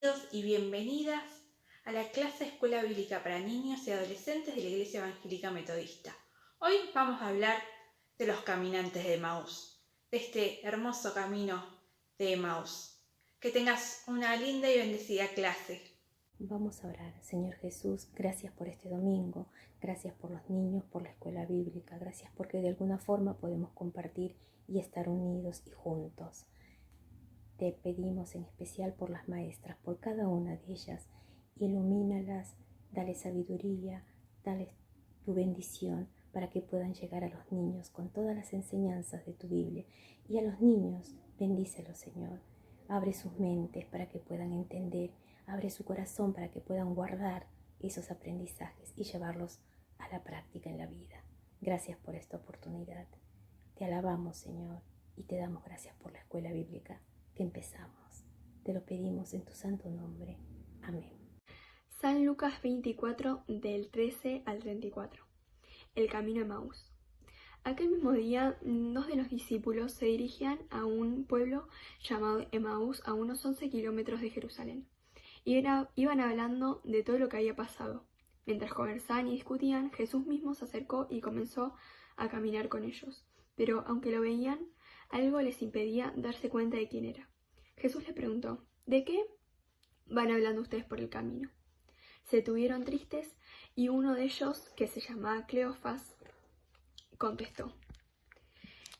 Bienvenidos y bienvenidas a la clase de Escuela Bíblica para Niños y Adolescentes de la Iglesia Evangélica Metodista. Hoy vamos a hablar de los caminantes de Emaús, de este hermoso camino de Emaús. Que tengas una linda y bendecida clase. Vamos a orar. Señor Jesús, gracias por este domingo, gracias por los niños, por la escuela bíblica, gracias porque de alguna forma podemos compartir y estar unidos y juntos. Te pedimos en especial por las maestras, por cada una de ellas, ilumínalas, dale sabiduría, dale tu bendición para que puedan llegar a los niños con todas las enseñanzas de tu Biblia. Y a los niños, bendícelos, Señor. Abre sus mentes para que puedan entender, abre su corazón para que puedan guardar esos aprendizajes y llevarlos a la práctica en la vida. Gracias por esta oportunidad. Te alabamos, Señor, y te damos gracias por la escuela bíblica que empezamos. Te lo pedimos en tu santo nombre. Amén. San Lucas 24, del 13 al 34. El camino de Emaús. Aquel mismo día, dos de los discípulos se dirigían a un pueblo llamado Emaús, a unos 11 kilómetros de Jerusalén. Iban hablando de todo lo que había pasado. Mientras conversaban y discutían, Jesús mismo se acercó y comenzó a caminar con ellos. Pero aunque lo veían, algo les impedía darse cuenta de quién era. Jesús les preguntó: ¿de qué van hablando ustedes por el camino? Se tuvieron tristes y uno de ellos, que se llamaba Cleofas, contestó: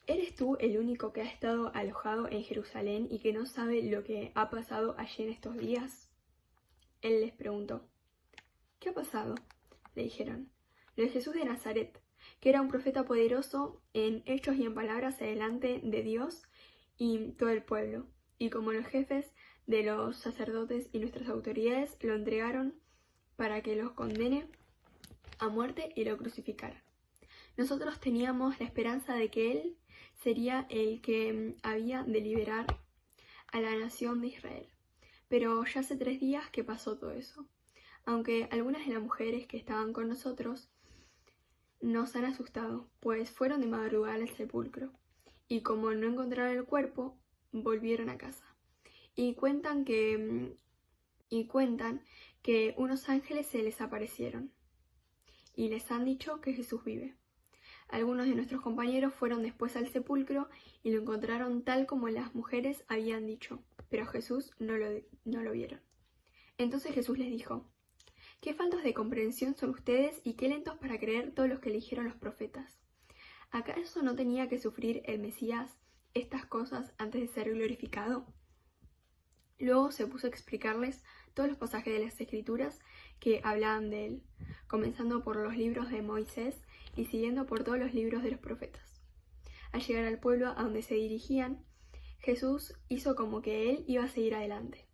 ¿eres tú el único que ha estado alojado en Jerusalén y que no sabe lo que ha pasado allí en estos días? Él les preguntó: ¿qué ha pasado? Le dijeron: lo de Jesús de Nazaret, que era un profeta poderoso en hechos y en palabras delante de Dios y todo el pueblo. Y como los jefes de los sacerdotes y nuestras autoridades lo entregaron para que los condene a muerte y lo crucificaran. Nosotros teníamos la esperanza de que Él sería el que había de liberar a la nación de Israel. Pero ya hace 3 días que pasó todo eso. Aunque algunas de las mujeres que estaban con nosotros nos han asustado, pues fueron de madrugada al sepulcro, y como no encontraron el cuerpo, volvieron a casa. Y cuentan que unos ángeles se les aparecieron y les han dicho que Jesús vive. Algunos de nuestros compañeros fueron después al sepulcro y lo encontraron tal como las mujeres habían dicho, pero a Jesús no lo vieron. Entonces Jesús les dijo: ¿qué faltos de comprensión son ustedes y qué lentos para creer todos los que eligieron los profetas? ¿Acaso no tenía que sufrir el Mesías estas cosas antes de ser glorificado? Luego se puso a explicarles todos los pasajes de las Escrituras que hablaban de él, comenzando por los libros de Moisés y siguiendo por todos los libros de los profetas. Al llegar al pueblo a donde se dirigían, Jesús hizo como que él iba a seguir adelante.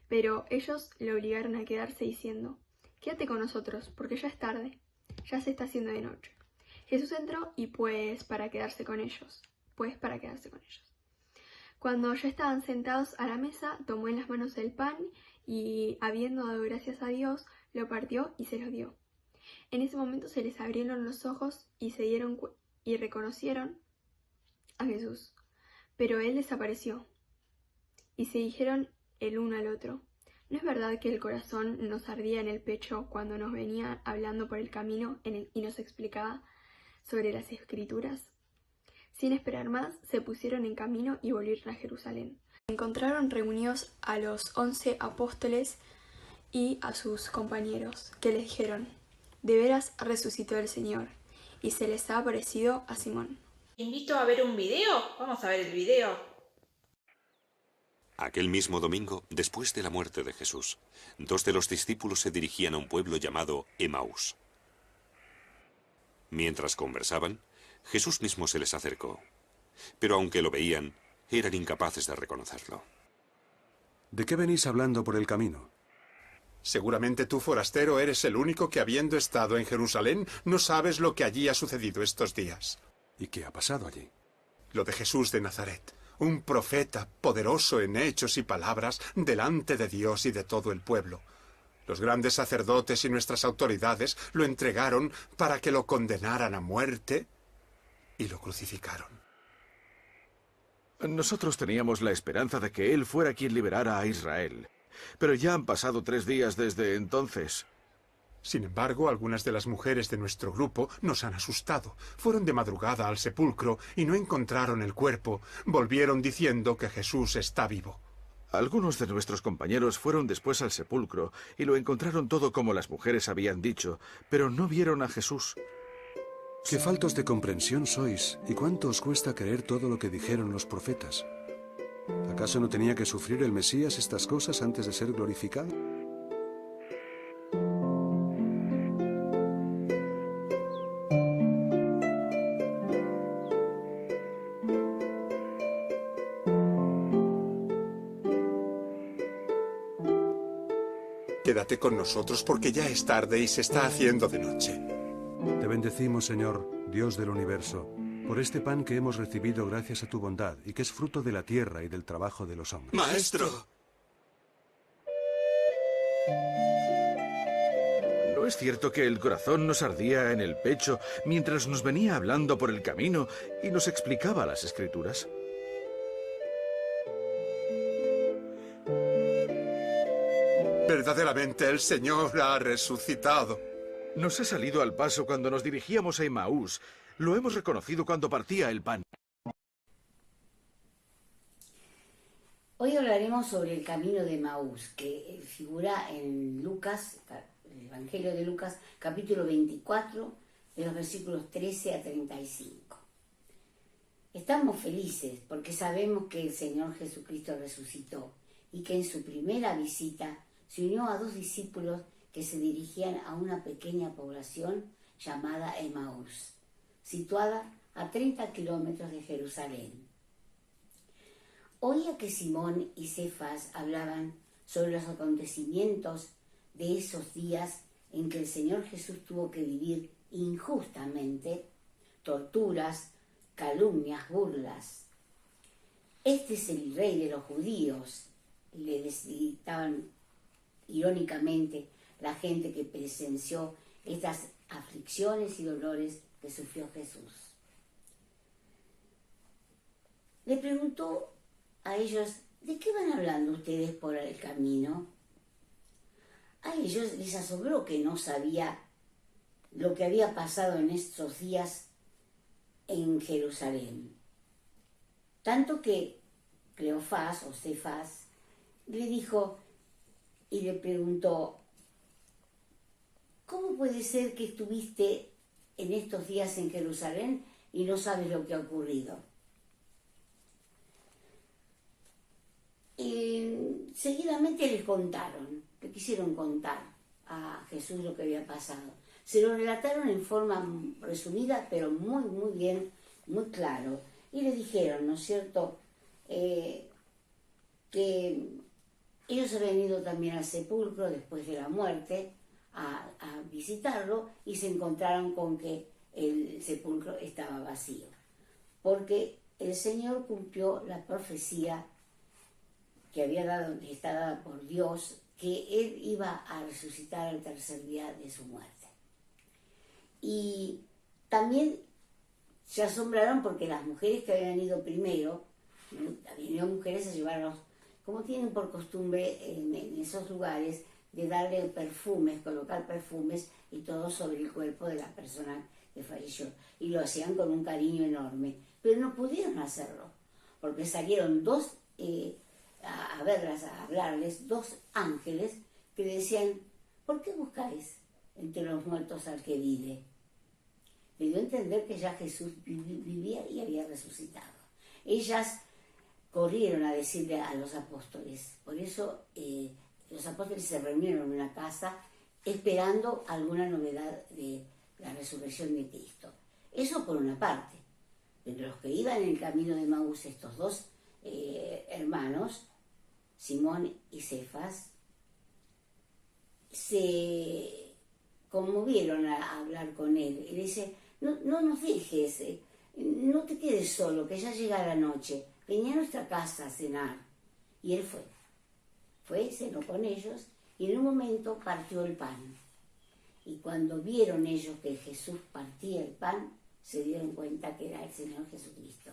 Pero ellos le obligaron a quedarse diciendo: quédate con nosotros, porque ya es tarde, ya se está haciendo de noche. Jesús entró y para quedarse con ellos. Cuando ya estaban sentados a la mesa, tomó en las manos el pan y, habiendo dado gracias a Dios, lo partió y se lo dio. En ese momento se les abrieron los ojos y reconocieron a Jesús. Pero él desapareció. Y se dijeron el uno al otro: ¿no es verdad que el corazón nos ardía en el pecho cuando nos venía hablando por el camino y nos explicaba sobre las Escrituras? Sin esperar más, se pusieron en camino y volvieron a Jerusalén. Encontraron reunidos a los 11 apóstoles y a sus compañeros, que les dijeron: de veras resucitó el Señor, y se les ha aparecido a Simón. Te invito a ver un video. Vamos a ver el video. Aquel mismo domingo, después de la muerte de Jesús, 2 de los discípulos se dirigían a un pueblo llamado Emaús. Mientras conversaban, Jesús mismo se les acercó, pero aunque lo veían, eran incapaces de reconocerlo. ¿De qué venís hablando por el camino? Seguramente tú, forastero, eres el único que, habiendo estado en Jerusalén, no sabes lo que allí ha sucedido estos días. ¿Y qué ha pasado allí? Lo de Jesús de Nazaret, un profeta poderoso en hechos y palabras delante de Dios y de todo el pueblo. Los grandes sacerdotes y nuestras autoridades lo entregaron para que lo condenaran a muerte y lo crucificaron. Nosotros teníamos la esperanza de que él fuera quien liberara a Israel. pero ya han pasado 3 días desde entonces. Sin embargo, algunas de las mujeres de nuestro grupo nos han asustado. Fueron de madrugada al sepulcro y no encontraron el cuerpo. Volvieron diciendo que Jesús está vivo. Algunos de nuestros compañeros fueron después al sepulcro y lo encontraron todo como las mujeres habían dicho, pero no vieron a Jesús. Qué faltos de comprensión sois, y cuánto os cuesta creer todo lo que dijeron los profetas. ¿Acaso no tenía que sufrir el Mesías estas cosas antes de ser glorificado? Quédate con nosotros porque ya es tarde y se está haciendo de noche. Te bendecimos, Señor, Dios del universo, por este pan que hemos recibido gracias a tu bondad y que es fruto de la tierra y del trabajo de los hombres. ¡Maestro! ¿No es cierto que el corazón nos ardía en el pecho mientras nos venía hablando por el camino y nos explicaba las Escrituras? Verdaderamente el Señor ha resucitado. Nos ha salido al paso cuando nos dirigíamos a Emaús. Lo hemos reconocido cuando partía el pan. Hoy hablaremos sobre el camino de Emaús, que figura en Lucas, el Evangelio de Lucas, capítulo 24, de los versículos 13 a 35. Estamos felices porque sabemos que el Señor Jesucristo resucitó y que en su primera visita se unió a 2 discípulos que se dirigían a una pequeña población llamada Emaús, situada a 30 kilómetros de Jerusalén. Oía que Simón y Cefas hablaban sobre los acontecimientos de esos días en que el Señor Jesús tuvo que vivir injustamente torturas, calumnias, burlas. Este es el rey de los judíos, le gritaban irónicamente la gente que presenció estas aflicciones y dolores que sufrió Jesús. Le preguntó a ellos: ¿de qué van hablando ustedes por el camino? A ellos les asombró que no sabía lo que había pasado en estos días en Jerusalén. Tanto que Cleofás o Cefas le dijo y le preguntó: ¿cómo puede ser que estuviste en estos días en Jerusalén y no sabes lo que ha ocurrido? Y seguidamente le quisieron contar a Jesús lo que había pasado. Se lo relataron en forma resumida, pero muy, muy bien, muy claro. Y le dijeron, ¿no es cierto?, que ellos habían ido también al sepulcro después de la muerte a visitarlo y se encontraron con que el sepulcro estaba vacío. Porque el Señor cumplió la profecía que está dada por Dios, que Él iba a resucitar al tercer día de su muerte. Y también se asombraron porque las mujeres que habían ido primero, habían ido mujeres a llevarlos, como tienen por costumbre en esos lugares, de darle perfumes, colocar perfumes y todo sobre el cuerpo de la persona que falleció. Y lo hacían con un cariño enorme, pero no pudieron hacerlo, porque salieron a verlas, a hablarles, 2 ángeles que decían: ¿por qué buscáis entre los muertos al que vive? Le dio a entender que ya Jesús vivía y había resucitado. Ellas corrieron a decirle a los apóstoles. Por eso los apóstoles se reunieron en una casa esperando alguna novedad de la resurrección de Cristo. Eso por una parte. Pero los que iban en el camino de Emaús, estos 2 hermanos, Simón y Cefas, se conmovieron a hablar con él. Y le dice: no nos dejes, no te quedes solo, que ya llega la noche. Venía a nuestra casa a cenar. Y él fue, cenó con ellos y en un momento partió el pan. Y cuando vieron ellos que Jesús partía el pan, se dieron cuenta que era el Señor Jesucristo,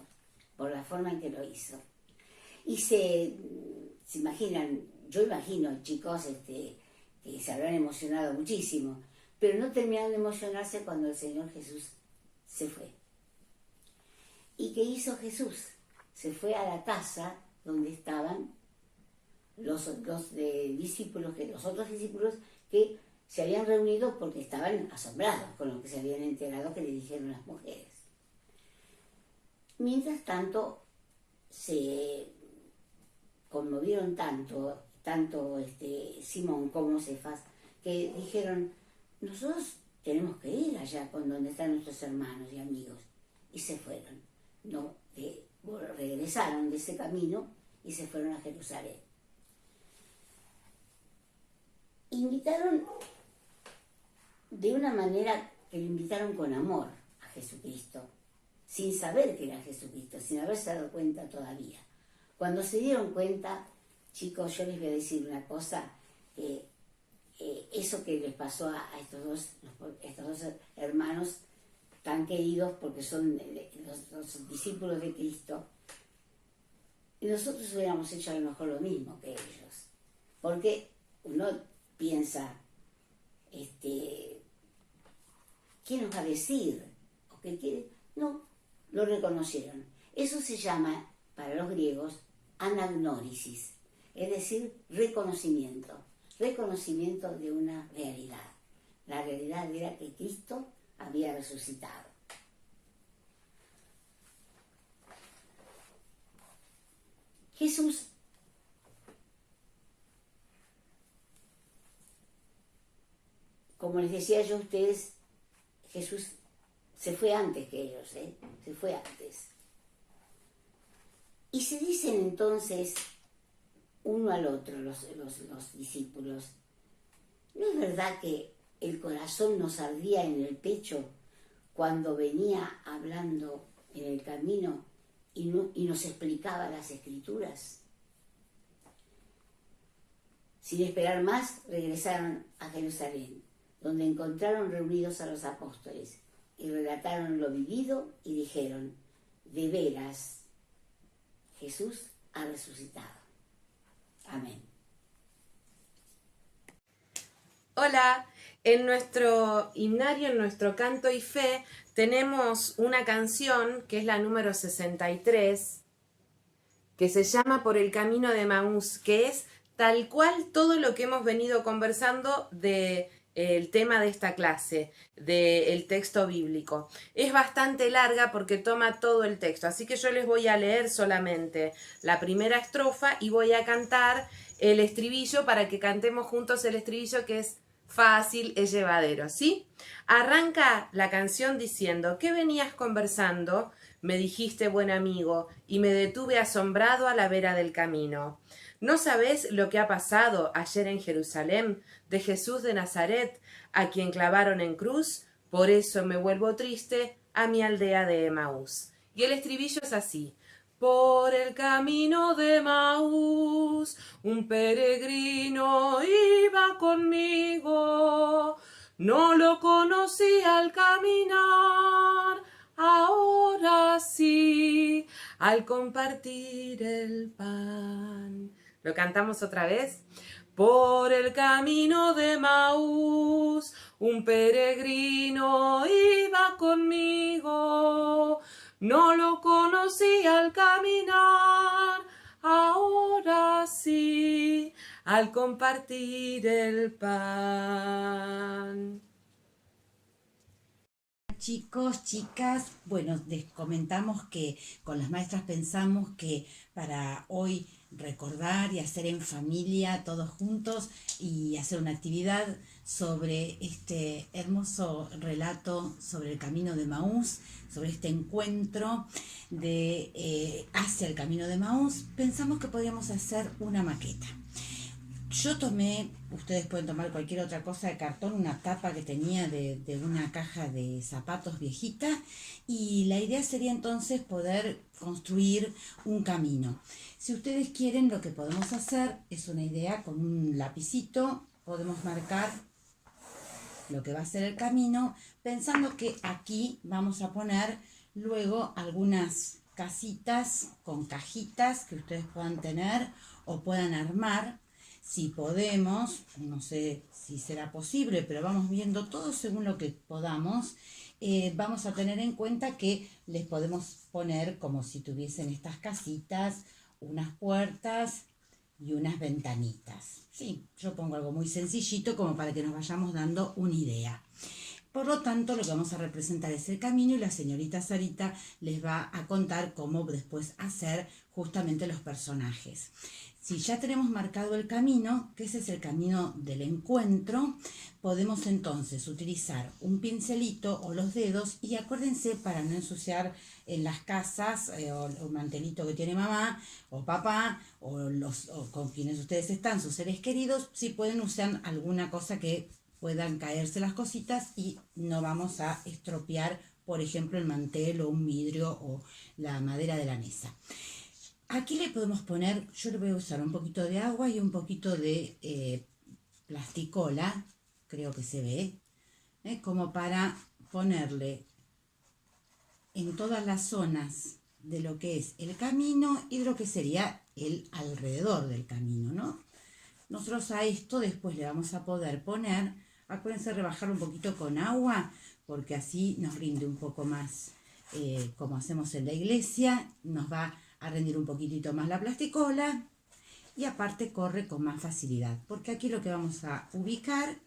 por la forma en que lo hizo. Y se imaginan, yo imagino, chicos, que se habrán emocionado muchísimo, pero no terminaron de emocionarse cuando el Señor Jesús se fue. ¿Y qué hizo Jesús? Se fue a la casa donde estaban los otros discípulos que se habían reunido porque estaban asombrados con lo que se habían enterado que le dijeron las mujeres. Mientras tanto, se conmovieron tanto Simón como Cefas, que dijeron, nosotros tenemos que ir allá con donde están nuestros hermanos y amigos. Y se fueron. Regresaron de ese camino y se fueron a Jerusalén. Invitaron de una manera que lo invitaron con amor a Jesucristo, sin saber que era Jesucristo, sin haberse dado cuenta todavía. Cuando se dieron cuenta, chicos, yo les voy a decir una cosa, eso que les pasó a estos dos hermanos tan queridos porque son los discípulos de Cristo, nosotros hubiéramos hecho a lo mejor lo mismo que ellos. Porque uno piensa, ¿qué nos va a decir? ¿O qué quiere? No, lo reconocieron. Eso se llama, para los griegos, anagnórisis, es decir, reconocimiento de una realidad. La realidad era que Cristo había resucitado. Jesús como les decía yo a ustedes, Jesús se fue antes que ellos, se fue antes. Y se dicen entonces uno al otro los discípulos, ¿no es verdad que el corazón nos ardía en el pecho cuando venía hablando en el camino y nos explicaba las Escrituras? Sin esperar más, regresaron a Jerusalén, donde encontraron reunidos a los apóstoles y relataron lo vivido y dijeron, de veras, Jesús ha resucitado. Amén. Hola, en nuestro himnario, en nuestro canto y fe, tenemos una canción que es la número 63, que se llama Por el camino de Emaús, que es tal cual todo lo que hemos venido conversando del tema de esta clase, del texto bíblico. Es bastante larga porque toma todo el texto, así que yo les voy a leer solamente la primera estrofa y voy a cantar el estribillo para que cantemos juntos el estribillo, que es fácil, es llevadero, ¿sí? Arranca la canción diciendo, ¿qué venías conversando? Me dijiste, buen amigo, y me detuve asombrado a la vera del camino. ¿No sabés lo que ha pasado ayer en Jerusalén de Jesús de Nazaret, a quien clavaron en cruz? Por eso me vuelvo triste a mi aldea de Emaús. Y el estribillo es así. Por el camino de Emaús, un peregrino iba conmigo. No lo conocí al caminar, ahora sí, al compartir el pan. ¿Lo cantamos otra vez? Por el camino de Emaús, un peregrino iba conmigo. No lo conocí al caminar, ahora sí, al compartir el pan. Chicos, chicas, bueno, les comentamos que con las maestras pensamos que para hoy recordar y hacer en familia todos juntos y hacer una actividad sobre este hermoso relato sobre el camino de Emaús, sobre este encuentro hacia el camino de Emaús, pensamos que podíamos hacer una maqueta. Yo tomé, ustedes pueden tomar cualquier otra cosa de cartón, una tapa que tenía de una caja de zapatos viejita, y la idea sería entonces poder construir un camino. Si ustedes quieren, lo que podemos hacer es una idea con un lapicito, podemos marcar lo que va a ser el camino, pensando que aquí vamos a poner luego algunas casitas con cajitas que ustedes puedan tener o puedan armar. Si podemos, no sé si será posible, pero vamos viendo todo según lo que podamos. Vamos a tener en cuenta que les podemos poner, como si tuviesen estas casitas, unas puertas y unas ventanitas. Sí, yo pongo algo muy sencillito como para que nos vayamos dando una idea. Por lo tanto, lo que vamos a representar es el camino y la señorita Sarita les va a contar cómo después hacer justamente los personajes. Si ya tenemos marcado el camino, que ese es el camino del encuentro, podemos entonces utilizar un pincelito o los dedos y acuérdense para no ensuciar en las casas o el mantelito que tiene mamá o papá o con quienes ustedes están, sus seres queridos, si pueden usar alguna cosa que puedan caerse las cositas y no vamos a estropear, por ejemplo, el mantel o un vidrio o la madera de la mesa. Aquí le podemos poner, yo le voy a usar un poquito de agua y un poquito de plasticola, creo que se ve, como para ponerle en todas las zonas de lo que es el camino y de lo que sería el alrededor del camino, ¿no? Nosotros a esto después le vamos a poder poner, acuérdense rebajar un poquito con agua, porque así nos rinde un poco más, como hacemos en la iglesia, nos va a rendir un poquitito más la plasticola y aparte corre con más facilidad, porque aquí lo que vamos a ubicar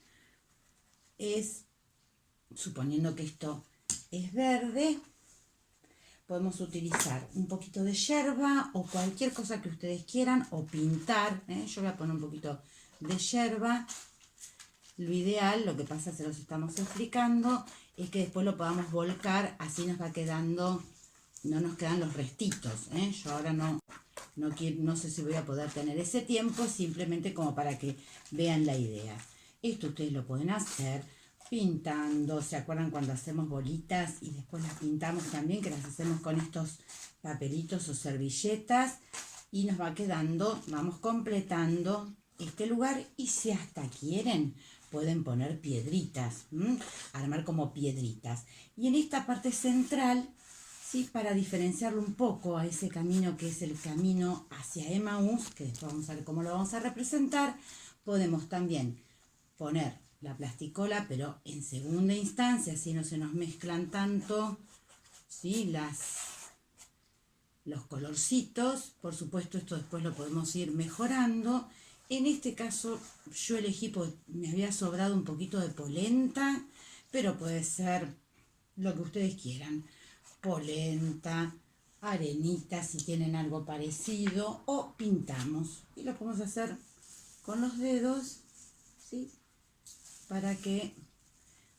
es, suponiendo que esto es verde, podemos utilizar un poquito de yerba o cualquier cosa que ustedes quieran o pintar, yo voy a poner un poquito de yerba. Lo ideal, lo que pasa se los estamos explicando, es que después lo podamos volcar, así nos va quedando, no nos quedan los restitos. Yo ahora no sé si voy a poder tener ese tiempo, simplemente como para que vean la idea. Esto ustedes lo pueden hacer pintando, ¿se acuerdan cuando hacemos bolitas y después las pintamos también, que las hacemos con estos papelitos o servilletas y nos va quedando, vamos completando este lugar y si hasta quieren pueden poner piedritas, armar como piedritas. Y en esta parte central, ¿sí? Para diferenciarlo un poco a ese camino que es el camino hacia Emaús, que después vamos a ver cómo lo vamos a representar, podemos también poner la plasticola, pero en segunda instancia, así no se nos mezclan tanto, ¿sí? Los colorcitos. Por supuesto, esto después lo podemos ir mejorando. En este caso yo elegí porque me había sobrado un poquito de polenta, pero puede ser lo que ustedes quieran. Polenta, arenita si tienen algo parecido, o pintamos. Y lo podemos hacer con los dedos, ¿sí? Para que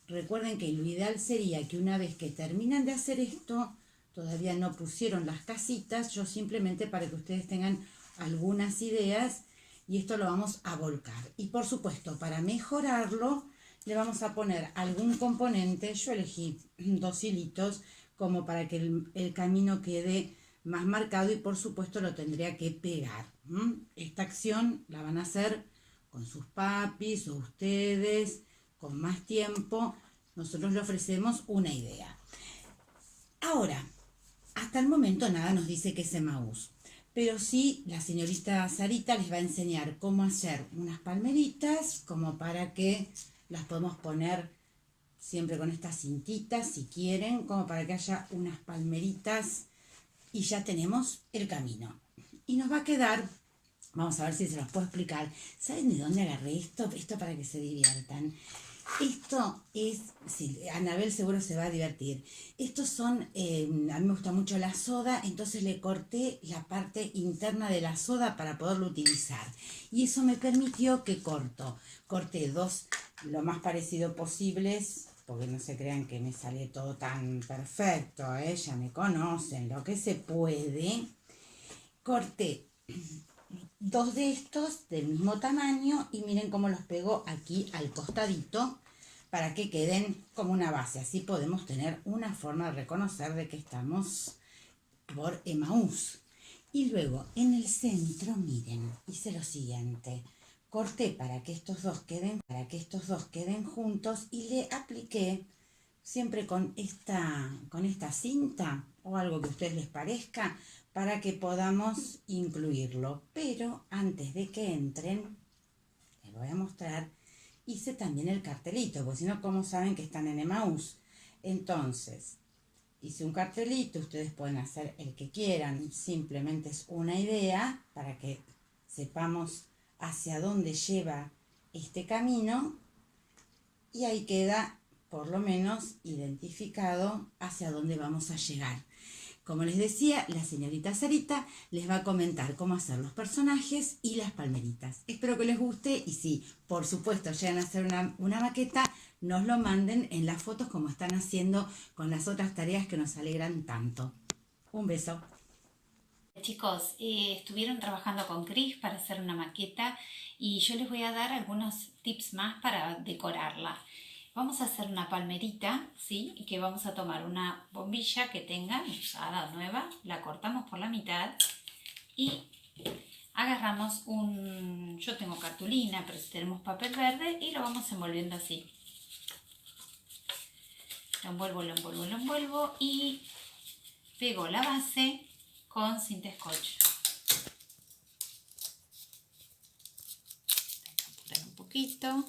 recuerden que lo ideal sería que una vez que terminan de hacer esto, todavía no pusieron las casitas, yo simplemente para que ustedes tengan algunas ideas, y esto lo vamos a volcar. Y por supuesto, para mejorarlo, le vamos a poner algún componente. Yo elegí 2 hilitos como para que el camino quede más marcado y por supuesto lo tendría que pegar. Esta acción la van a hacer con sus papis o ustedes, con más tiempo. Nosotros le ofrecemos una idea. Ahora, hasta el momento nada nos dice que es Emaús. Pero sí, la señorita Sarita les va a enseñar cómo hacer unas palmeritas, como para que las podemos poner siempre con estas cintitas, si quieren, como para que haya unas palmeritas y ya tenemos el camino. Y nos va a quedar, vamos a ver si se los puedo explicar. ¿Saben de dónde agarré esto? Esto para que se diviertan. Esto es, sí, Anabel seguro se va a divertir. Estos son, a mí me gusta mucho la soda, entonces le corté la parte interna de la soda para poderlo utilizar. Y eso me permitió que corté 2 lo más parecido posibles, porque no se crean que me sale todo tan perfecto, ya me conocen, lo que se puede. Corté 2 de estos del mismo tamaño y miren cómo los pego aquí al costadito para que queden como una base. Así podemos tener una forma de reconocer de que estamos por Emaús. Y luego en el centro, miren, hice lo siguiente. Corté para que estos dos queden juntos y le apliqué siempre con esta cinta o algo que a ustedes les parezca, para que podamos incluirlo. Pero antes de que entren, lo voy a mostrar, hice también el cartelito, porque si no, ¿cómo saben que están en Emaús? Entonces, hice un cartelito, ustedes pueden hacer el que quieran, simplemente es una idea para que sepamos hacia dónde lleva este camino y ahí queda por lo menos identificado hacia dónde vamos a llegar. Como les decía, la señorita Sarita les va a comentar cómo hacer los personajes y las palmeritas. Espero que les guste y si, por supuesto, llegan a hacer una maqueta, nos lo manden en las fotos como están haciendo con las otras tareas que nos alegran tanto. Un beso. Chicos, estuvieron trabajando con Cris para hacer una maqueta y yo les voy a dar algunos tips más para decorarla. Vamos a hacer una palmerita, ¿sí? Y que vamos a tomar una bombilla que tengan, usada o nueva, la cortamos por la mitad y agarramos yo tengo cartulina, pero si tenemos papel verde y lo vamos envolviendo así. Lo envuelvo y pego la base con cinta scotch. Apurar un poquito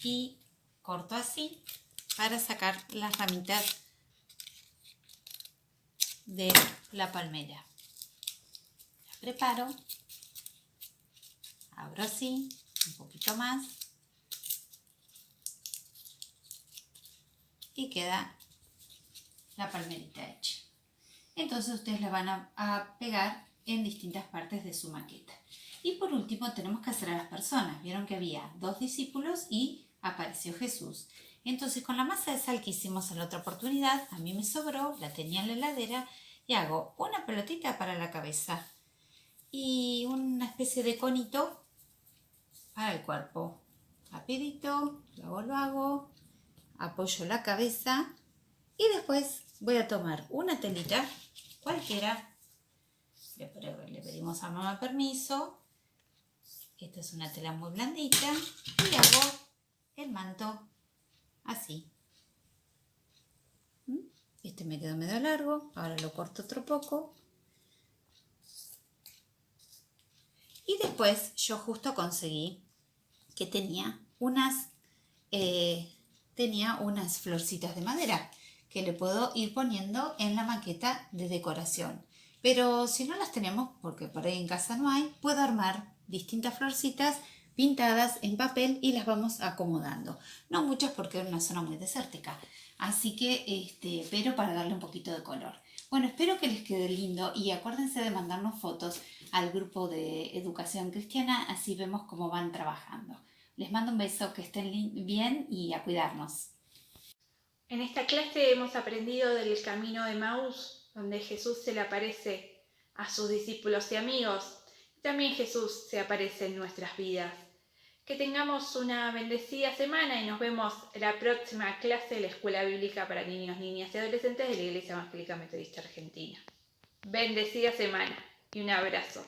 y corto así para sacar las ramitas de la palmera. La preparo, abro así, un poquito más y queda la palmerita hecha. Entonces ustedes la van a pegar en distintas partes de su maqueta. Y por último tenemos que hacer a las personas. Vieron que había 2 discípulos y apareció Jesús. Entonces con la masa de sal que hicimos en la otra oportunidad, a mí me sobró, la tenía en la heladera y hago una pelotita para la cabeza y una especie de conito para el cuerpo. Rapidito, lo hago, apoyo la cabeza y después voy a tomar una telita cualquiera, le pedimos a mamá permiso, esta es una tela muy blandita y hago el manto así. Este me quedó medio largo, ahora lo corto otro poco y después yo justo conseguí que tenía unas florcitas de madera que le puedo ir poniendo en la maqueta de decoración. Pero si no las tenemos, porque por ahí en casa no hay, puedo armar distintas florcitas pintadas en papel y las vamos acomodando. No muchas porque es una zona muy desértica. Así que, pero para darle un poquito de color. Bueno, espero que les quede lindo y acuérdense de mandarnos fotos al grupo de Educación Cristiana, así vemos cómo van trabajando. Les mando un beso, que estén bien y a cuidarnos. En esta clase hemos aprendido del camino de Emaús, donde Jesús se le aparece a sus discípulos y amigos. También Jesús se aparece en nuestras vidas. Que tengamos una bendecida semana y nos vemos en la próxima clase de la Escuela Bíblica para Niños, Niñas y Adolescentes de la Iglesia Evangélica Metodista Argentina. Bendecida semana y un abrazo.